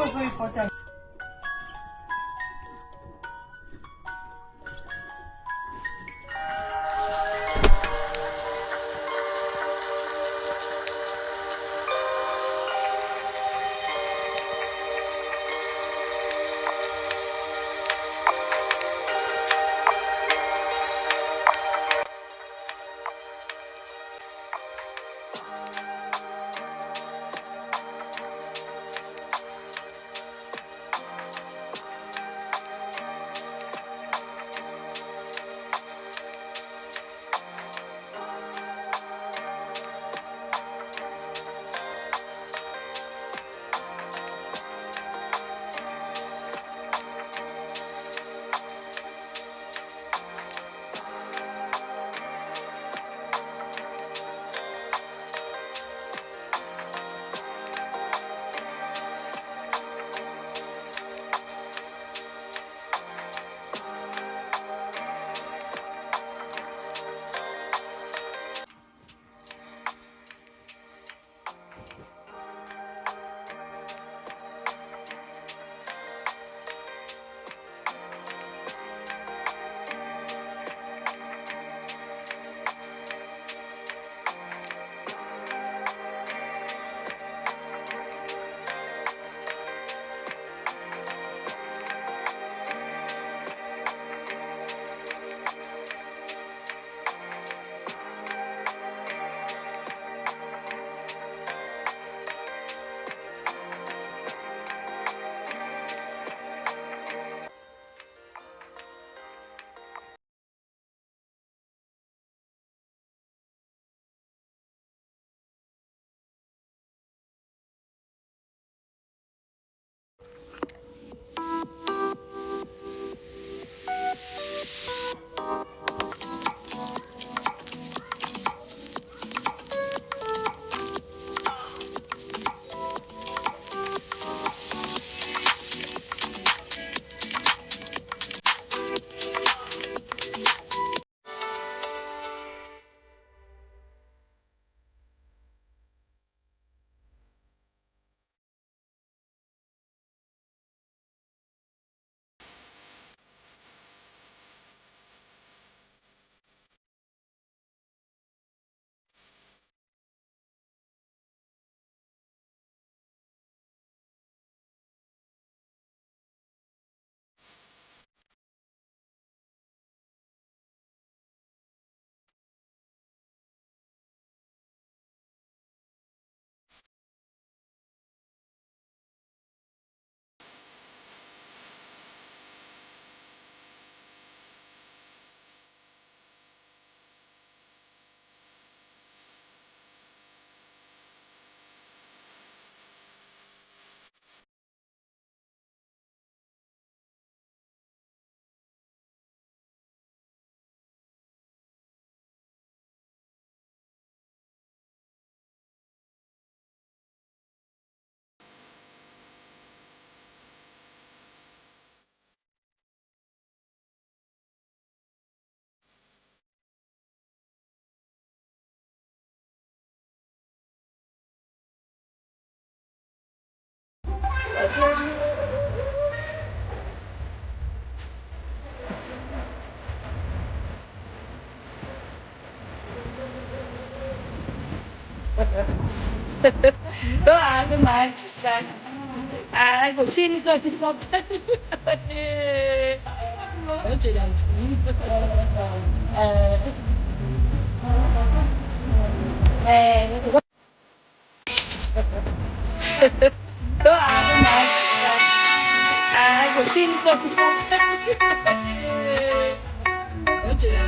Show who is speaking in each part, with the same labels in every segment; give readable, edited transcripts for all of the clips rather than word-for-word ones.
Speaker 1: pozoi fotel.
Speaker 2: Đó à cái mà cuscini só si sopra. Oggi là đó à cái mà cuscini só si sopra. Oggi là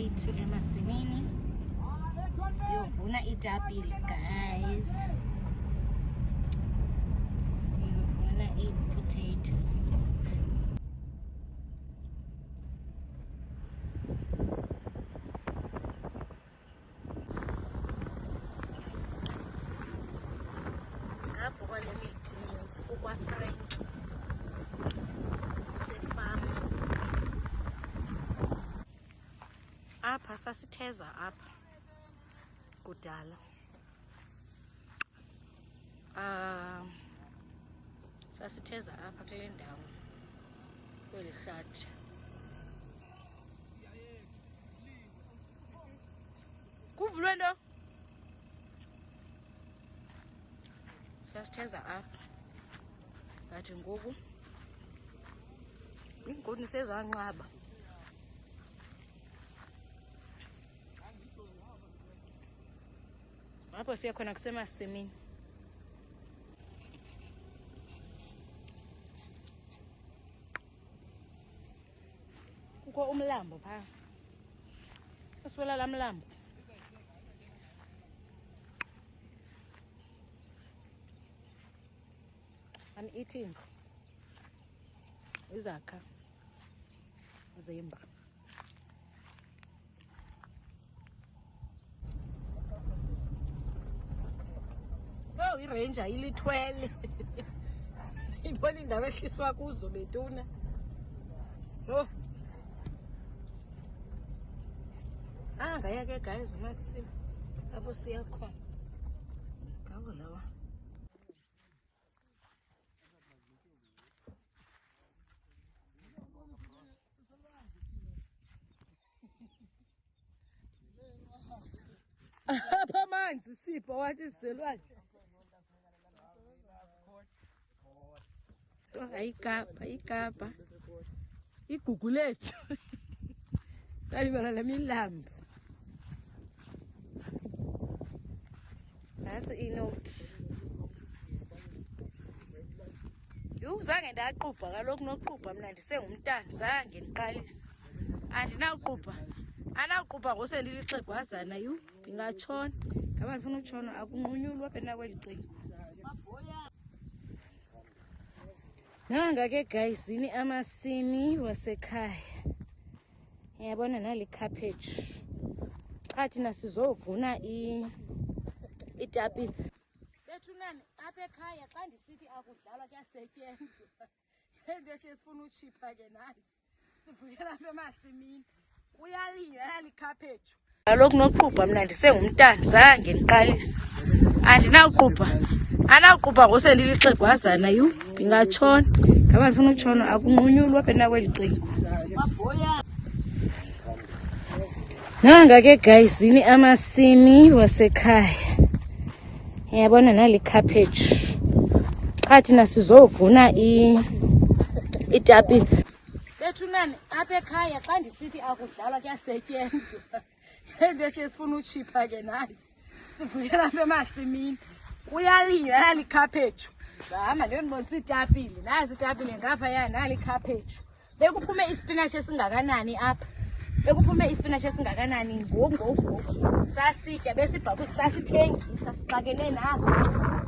Speaker 1: To emasimini siyovuna itapile guys, siyovuna potatoes. Ngapho kwale mithi minintsi ukwaFrank usefama. Apha sasitheza apha kudala, sasitheza apha kule ndawo kweli hlathi. Kuvulwe nto, sasitheza apha but ngoku iinkuni sezanqaba. Apho siya khona kusemasimini. Kukho umlambo phaa. Uswela laa mlambo. I'm eating izakha zimba. Iranger ilithwele. Ibona indawo ehliswa kuzo betuna. Oh. Ngaya ke guys masimo apho siya khona. Ngawo lawa. Apha amanzi sipho wathi siselwane. Ikapa igugu lethu lalibala lemilambo. That's inote. Zange ndaqubha kaloku noqubha mna ndisengumntana, zange ndiqalise. Andinawuqubha. Anawuqubha ngosendilixegwazana ndingatshona. Ngaba ndifuna ukutshona akunqunyulwa apha nakweli cingo. Nanga ke guys, yini amasimi wasekhaya. Yabona nali cabbage. Xa thina sizovuna itapile. Bethunani apha ekhaya xa ndisithi akudlalwa kuyasetyenzwa. Into esifuna uchipha ke nazi. Sivuyela apha emasimini. Uyalinywa nali cabbage. Kaloku noqubha mna ndisengumntana, zange ndiqalise. Andinawuqubha. Anawuqubha ngosendilixegwazana ndingatshona. Ngaba ndifuna ukutshona akunqunyulwa apha nakweli cingo. Nanga ke guys, yini amasimi wasekhaya. Yabona nali cabbage. Xa thina sizovuna itapile. Bethunani apha ekhaya xa ndisithi akudlalwa kuyasetyenzwa. Into esifuna uchipha ke nazi. Sivuyela apha emasimini. Uyalinywa nali cabbage. Hamba ndiyonibonisa itapile. Nazi itapile ngapha nali cabbage. Bekuphume ispinach esingakanani apha. Bekuphume ispinach esingakanani ngoku. Sasitya besibhabhu sasithengisa sixakene naso.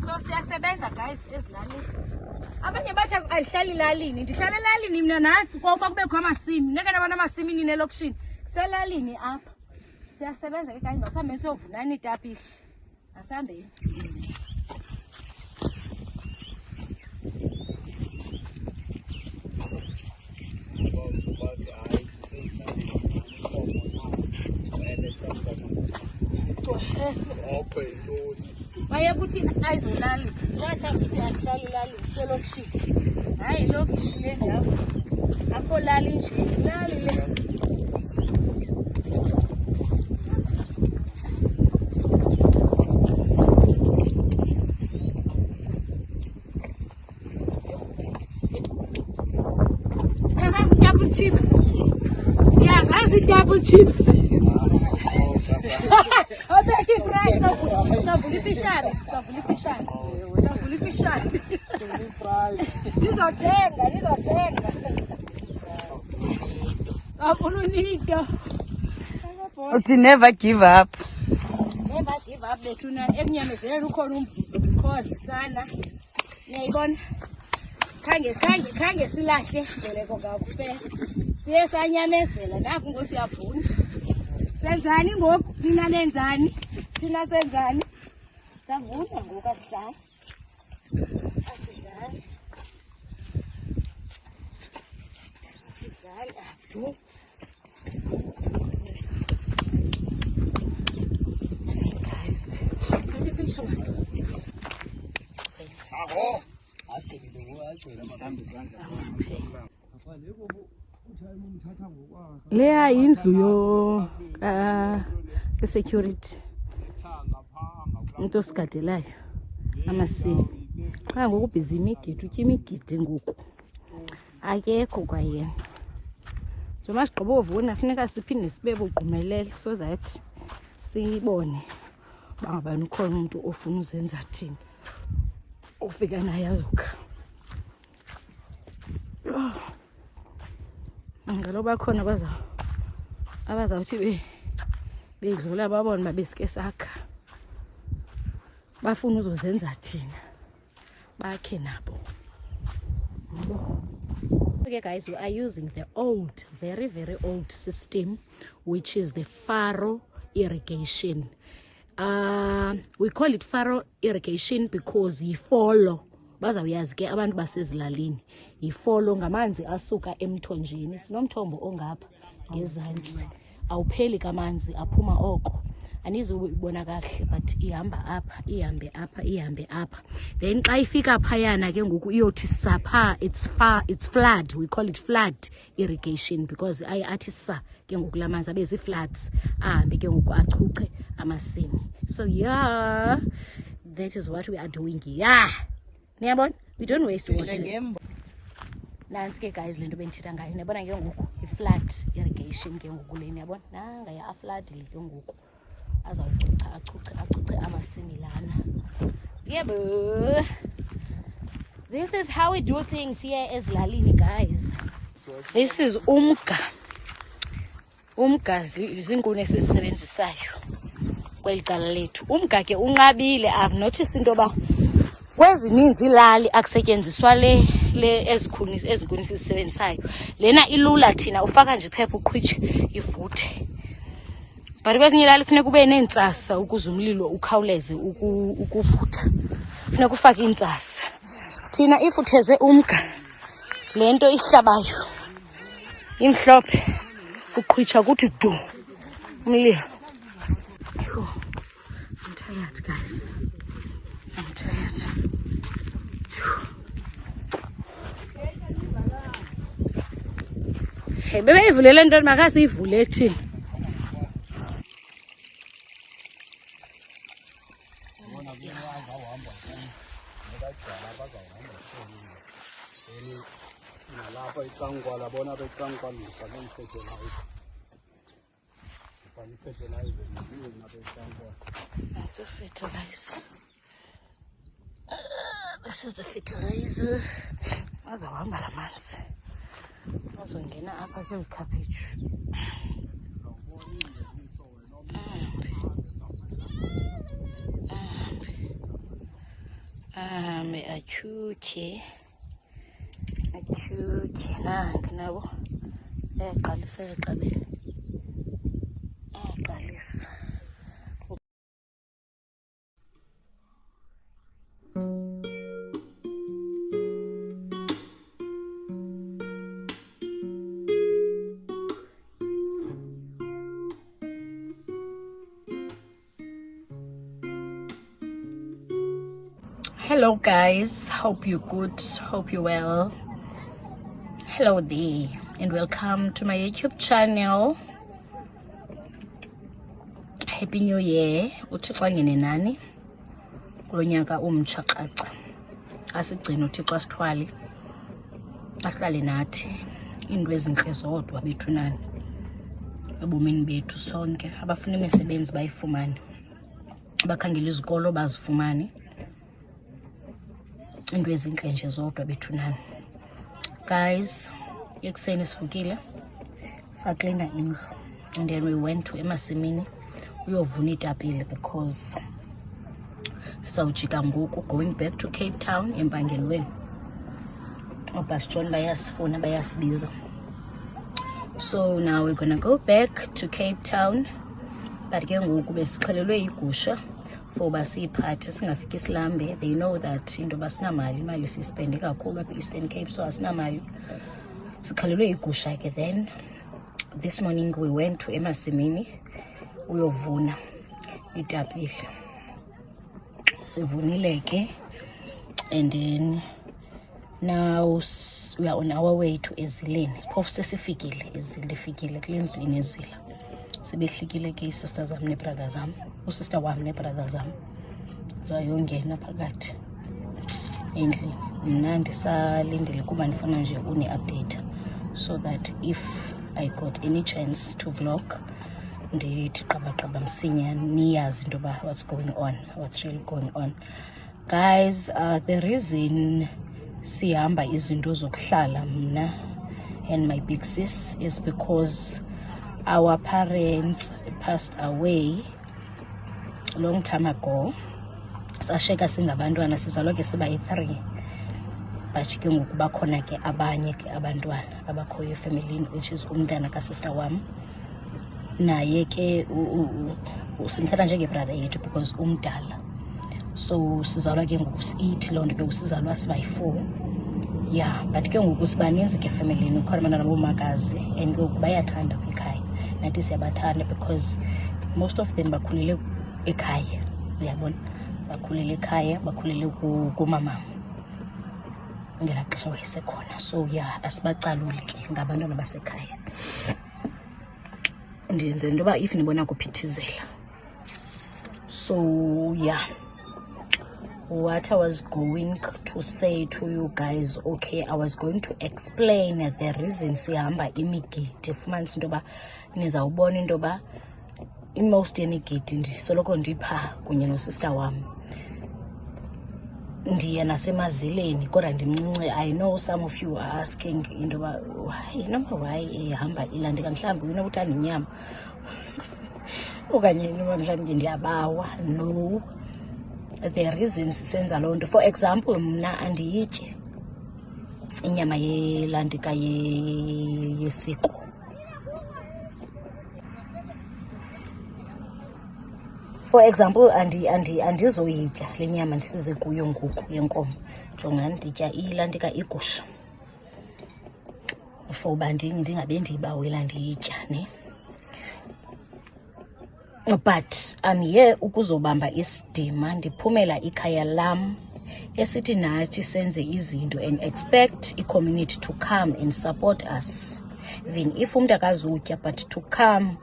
Speaker 1: So siyasebenza guys ezilalini. Abanye bathi andihlali elalini. Ndihlala elalini mina nathi ngoba kubekho amasimi. Neke nabantu amasimini nelokishini. Selalini apha. Siyasebenza ke kanye basambe siyovunana itapile. Asambeni. Baye kuthi ayizolali. Wathi ukuthi ahlali lali selokishini. Hayi lokishi le ndawo. Akho lali nje, lali le. Chips. Yes, that's the double chips. How about the fries? Savuli fishane. Nizothenga. Akulunito.
Speaker 3: Uthi never give up.
Speaker 1: Never give up bethuna ekunyamezela ukhona umvuzo because sana. Ngiyayibona. Khange silahle ngeleko ngakufe. Siye sanyamezela naku ngosiyavuna. Senzani ngoku? Nina nenzani? Thina senzani? Savuna ngoku asidlali. Asidlali. Guys, let's take a picture. Leya indlu yo security umuntu osigadelayo amasini xa ngoku busy imigidi utya imigidi ngoku akekho kwayena njengoba sigqiba uvuna funeka siphinde sibe bugqumelele so that sibone bangabani ukhona umuntu ofuna uzenza thini ufika naye azokha ngaloba khona abazawuthi bedlula babone babesike sakha bafuna uzozenza thina bakhe nabo. Okay guys, we are using the old, very old system, which is the furrow irrigation. We call it furrow irrigation because yifolo bazawuyazi ke abantu basezilalini yifolo ngamanzi asuka emthonjeni. Sinomthombo ongapha ngezantsi awupheli kamanzi aphuma oko anizubona kahle but ihamba apha ihambe apha then xa ifika phayana ke ngoku iyothi sapha it's flood. We call it flood irrigation because athi sa ke ngoku lamanzi abezi floods ahambe ke ngoku achuche amasimi. So yeah, that is what we are doing here. Niyabona, we don't waste water. Nansi ke guys lento bendithetha ngayo niyabona ke ngoku i-flood irrigation ke ngoku le niyabona nanga ya flood le ke ngoku achuche amasimi lana. Yebo, this is how we do things here ezilalini guys. This is umga zinkuni esizisebenzisayo kweli cala lethu. Umga ke unqabile. I've noticed into ba kwezininzi ilali akusetyenziswa le ezikhuni sizisebenzisayo. Lena ilula thina ufaka nje iphepha uqhwitshe ivuthe. But kwezinye ilali kufuneka ube nentsasa ukuze umlilo ukhawuleze ukuvutha. Kufuneka ufake intsasa. Thina ifutheze umga lento ihlabayo imhlophe uqhwitsha kuthi du umlilo. I'm tired guys. I'm tired. Hey, bebe ivulele ntoni makasiyivule thina. That's a fertilizer. This is the fertilizer. Azawuhamba lamanzi azongena apha kweli cabbage. Atyuke nange nabo ayaqalisa eqabeni ayaqalisa.
Speaker 3: Hello guys, hope you're good, hope you're well. Hello there and welcome to my YouTube channel. Happy New Year. Uthixo angene nani kulo nyaka umtsha qaca. Asigcine uThixo asithwale, ahlale nathi into ezinhle zodwa bethu nani ebomini bethu sonke. Abafuna imisebenzi bayifumane, abakhangela izikolo bazifumane, into ezinhle nje zodwa bethu nani. Guys, ekuseni sivukile saklina indlu and then we went to emasimini uyovuna iitapile because sizawujika ngoku going back to Cape Town empangelweni. Obas John bayasifuna bayasibiza, so now we're gonna go back to Cape Town. But ke ngoku besixhelelwe igusha for uba siyiphathe singafiki silambe. They know that into yoba sinamali, imali siyispende kakhulu apha Eastern Cape, so asinamali. Sixhelelwe igusha ke. Then this morning we went to emasimini uyovuna iitapile. Sivunile ke, and then now we are on our way to Ezileni. Phofu sesifikile Ezile, ifikile kule ndlu inezila. Sebehlikile ke sister zam nebrother zam, usister wam nebrother zam zayongena phakathi endlini. Mna ndisalindile kuba ndifuna nje uni-update so that if I got any chance to vlog ndithi qabaqaba msinya niyazi into yoba what's going on, what's really going on. Guys, the reason sihamba izinto zokuhlala mna and my big sis is because our parents passed away long time ago. Sasheka singabantwana, sizalwa ke siba yi-3, but ke ngoku bakhona ke abanye ke abantwana abakhoyo efamilini, which is umntana kasister wam. Naye ke simthatha njengebrother yethu because umdala, so sizalwa ke ngoku si-8. Loo nto ke usizalwa siba yi-4. Yeah, but ke ngoku sibaninzi ke efamilini, ukhona abantwana bomakazi and ke ngoku bayathanda apha ekhaya. Nathi siyabathanda because most of them bakhulele ekhaya, uyabona, bakhulele ekhaya, bakhulele kumamam ngelaa xesha wayesekhona. So yeah, asibacaluli ke ngabantwana basekhaya. Ndiyenze into yoba if nibona kuphithizela. So yeah, what I was going to say to you guys, okay, I was going to explain the reason sihamba imigidi. Fumanisa into yoba nizawubona into yoba most yemigidi ndisoloko ndipha kunye nosister wam. Ndiya nasemazileni kodwa ndimncinci. I know some of you are asking into yoba why ihamba ilandeka, mhlawumbi unokuthanda inyama okanye into mhlawumbi ndiyabawa. No, the reasons senza loo nto. For example, mna andiyityi inyama yelantika yesiko. For example, andizoyitya le nyama ndisize kuyo ngoku yenkomo. Jonga, nditya ilantika igusha for uba ndingabe ndiyibawela ndiyitya ne. But I'm here ukuzobamba isidima, ndiphumela ikhaya lam esithi nathi senze izinto and expect i-community to come and support us. Even if umntu akazutya, but to come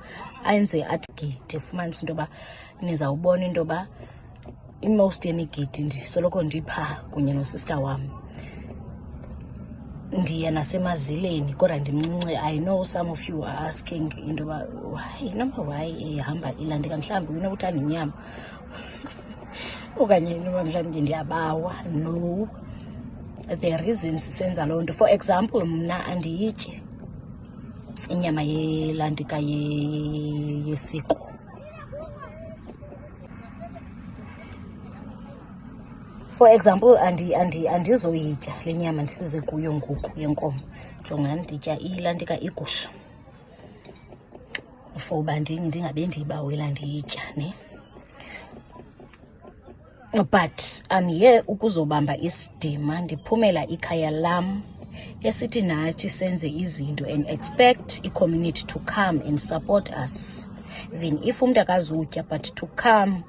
Speaker 3: enze atigide. Fumanisa into yoba nizawubona into yoba most yemigidi ndisoloko ndipha kunye nosister wam. Ndiya nasemazileni kodwa ndimncinci. I know some of you are asking into yoba why ihamba ilandeka, mhlawumbi unokuthanda inyama okanye into mhlawumbi ndiyabawa. No, the reasons senza loo nto. For example, mna andiyityi inyama yelantika yesiko. For example, andizoyitya le nyama ndisize kuyo ngoku yenkomo. Jonga, nditya ilantika igusha for uba ndingabe ndiyibawela ndiyitya ne. But I'm here ukuzobamba isidima, ndiphumela ikhaya lam esithi nathi senze izinto and expect i-community to come and support us. Even if umntu akazutya, but to come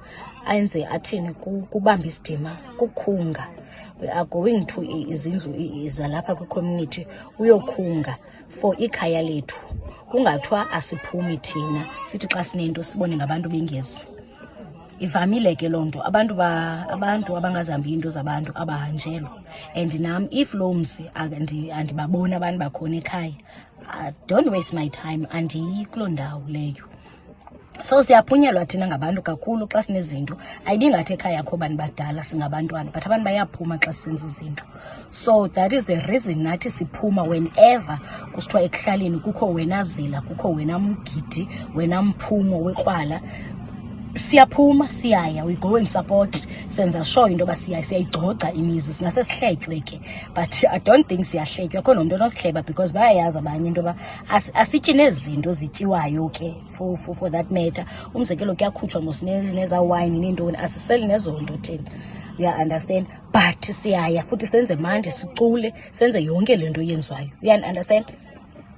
Speaker 3: ayenze athini kubamba isidima kukhunga. We are going to izindlu izalapha kwi-community uyokhunga for ikhaya lethu, kungathiwa asiphumi thina sithi xa sinento sibone ngabantu bengezi. Ivamile ke loo nto, abantu abangazihambiyo into zabantu abahanjelwa. And nam if lo mzi andibabona abantu bakhona ekhaya, don't waste my time, andiyi kuloo ndawo leyo. So siyaphunyelwa thina ngabantu kakhulu xa sinezinto. Ayibingathi ekhaya yakho bani badala singabantwana, but abantu bayaphuma xa sisenza izinto. So that is the reason nathi siphuma whenever kusithiwa ekuhlaleni kukho wena Zila, kukho wena Mgidi, wena Mphumo wekrwala. Siyaphuma siyaya, we go and support, senza sure into ba siyayigcoca imizi sinasesihletywe ke, but I don't think siyahletywa khona umuntu onosihleba because bayayazi abanye into ba asityi nezinto zityiwayo ke for that matter. Umzekelo kuyakhutshwa mosineza wine nentoni, asiseli nezonto thina, you understand, but siyaya futhi senze manje sicule senze yonke lento yenziwayo, you understand.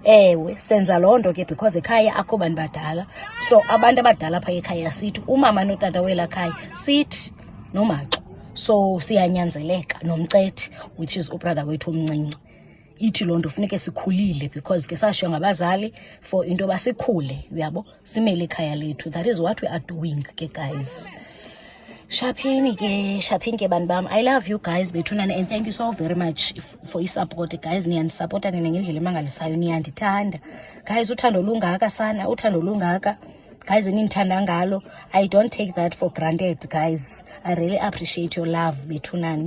Speaker 3: Ewe senza loo nto ke because ekhaya akho bantu badala, so abantu abadala phaa ekhaya sithi umama notata wela khaya sithi nomaxa, so siyanyanzeleka nomcethi which is ubrother wethu omncinci. Ithi loo nto funeke sikhulile because ke sashiywa ngabazali for into basikhule, uyabo, simele ikhaya lethu. That is what we are doing ke guys. Shapheni ke bantu bam, I love you guys bethunana, and thank you so very much for your support guys. Niyandisupporta nina ngendlela emangalisayo, niyandithanda guys. Uthando lungaka sana, uthando lungaka guys, enindithanda ngalo. I don't take that for granted guys. I really appreciate your love bethunana,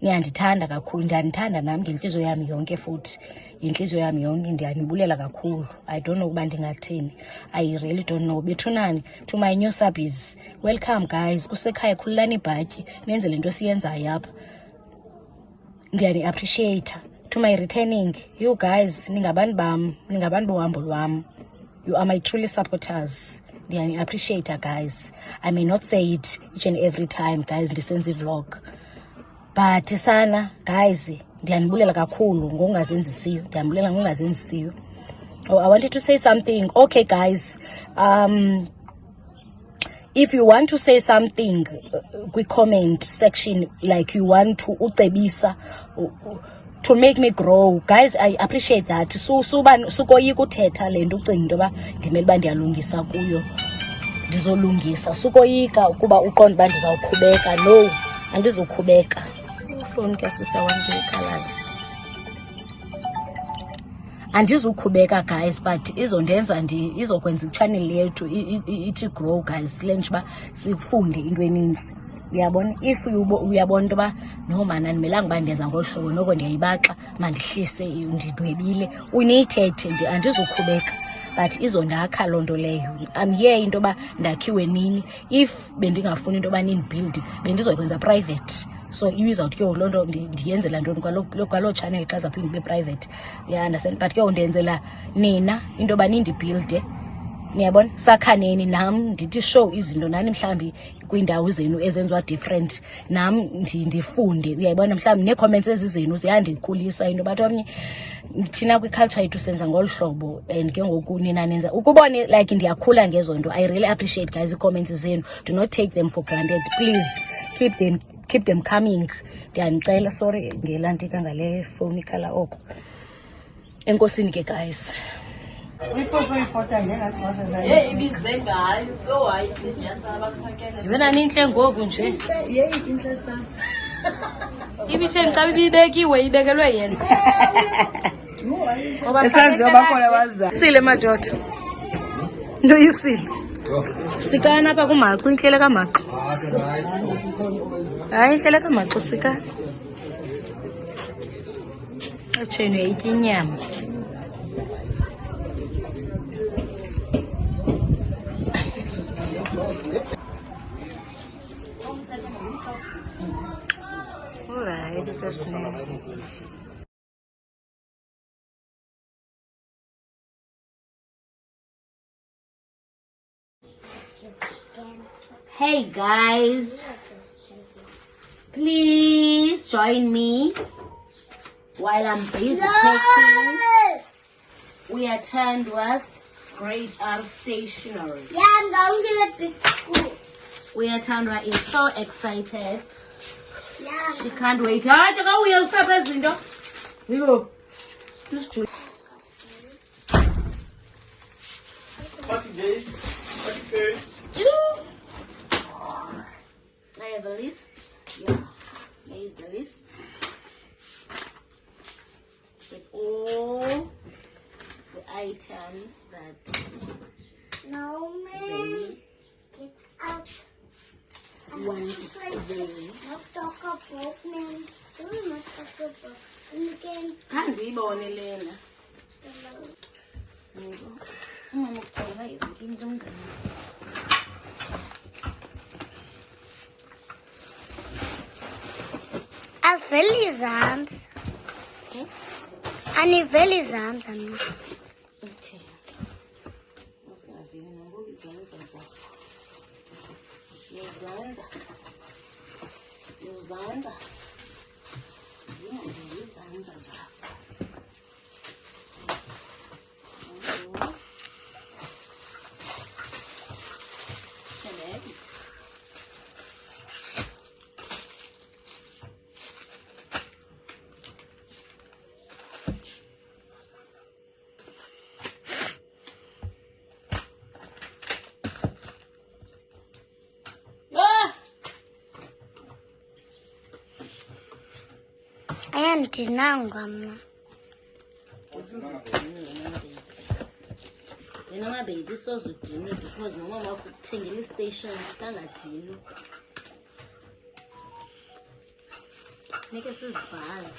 Speaker 3: niyandithanda kakhulu, ndiyanithanda nami ngenhliziyo yami yonke, futhi inhliziyo yami yonke ndiyanibulela kakhulu. I don't know uba ndingathini, I really don't know bethunani. To my new subbies, welcome guys, kusekhaya, khululani ibhatyi nenze lento siyenzayo apha, ndiyani appreciate. To my returning, you guys ningabantu bam, ningabantu bohambo lwam, you are my truly supporters. Ndiyani appreciate guys. I may not say it each and every time guys ndisenza vlog, but sana guys ndiyanibulela kakhulu ngongazenzisiyo, ndiyanibulela ngongazenzisiyo. Oh, I wanted to say something. Okay guys, if you want to say something comment section, like you want to ucebisa to make me grow guys, I appreciate that. Sukoyika uthetha lento ucinga into ba ndimele uba ndiyalungisa kuyo, ndizolungisa. Sukoyika ukuba uqonda uba ndizawukhubeka. No, andizukhubeka. Phone ke sister wam ke ikhalayo, andizukhubeka guys, but izondenza izokwenza ichannel yethu ithi grow guys, lenje uba sifunde into eninzi, uyabona. If uyabona into ba no man animelanga uba ndenza ngolu hlobo, noko ndiyayibaxa mandihlise ndidwebile, uniyithethe, andizukhubeka, but izondakha loo nto leyo. I'm here into ba ndakhiwe nini. If bendingafuni into ba nini-build bendizokwenza private, so ibizawuthi ke loo nto ndiyenzela ntoni kwaloo channel xa zaphinde ibe private, you understand. But ke ndenzela nina into ba nindi-builde, niyabona, sakhaneni nam ndithi show izinto nani mhlawumbi kwiindawo zenu ezenziwa different, nam ndifunde, uyayibona. Mhlawumbi nee-comments ezizenu ziyandikhulisa into, but omnye thina kwi-culture yethu senza ngolu hlobo, and ke ngoku nina nenza ukubone like ndiyakhula ngezo nto. I really appreciate guys ii-comments zenu, do not take them for granted, please keep them coming. Ndiyanicela, sorry ngelantika ngale phone ikhala oko. Enkosini ke guys. Yibona nintle ngoku nje. Ibithe xa ibibekiwe ibekelwe yena.
Speaker 2: Esaziwa bakhona baza.
Speaker 3: Sile madoda. Nto yisile. Sikana apha kumaxa, inhlele kamaxa. Hayi inhlele kamaxa sika. Echenu yayitya inyama. Alright, it's just now. Hey guys, please join me while I'm busy packing. We are turned west, Great R Stationery.
Speaker 4: Yeah, I'm going to the big school.
Speaker 3: Uyathandwa is so excited.
Speaker 4: Yeah.
Speaker 3: She can't wait. Hayi ka uya usapha izinto. Yho. Usijule.
Speaker 2: Party days. Party first.
Speaker 3: I have a list. Yeah. Here is the list. With all the items that
Speaker 4: No, man. Get out.
Speaker 3: want they
Speaker 4: Not talk about man. Do not talk about. And again.
Speaker 3: Andiyibone lena. Umama uthengela into ngani.
Speaker 4: As velizans. Ani velizans and
Speaker 3: Okay. Masingavini nangoku izandla zakho. Yozandla. Zingavini izandla zakho.
Speaker 4: ayandinangwa mna.
Speaker 3: Wena mababy sozudinwe because nomama wakho ukuthengela istation kangadinwa. Nike sizibhala.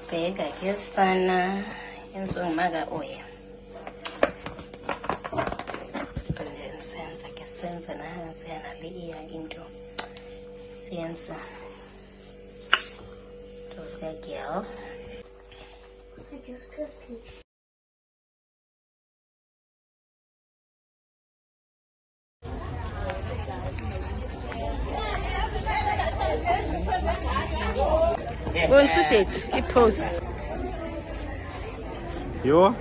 Speaker 3: Bheka ke sana ensongimaka oya. Senza nansi yanaleya into. Siyenza. Toska girl.
Speaker 4: Het is Christy.
Speaker 1: Go and shoot it. It pose.
Speaker 2: Yo.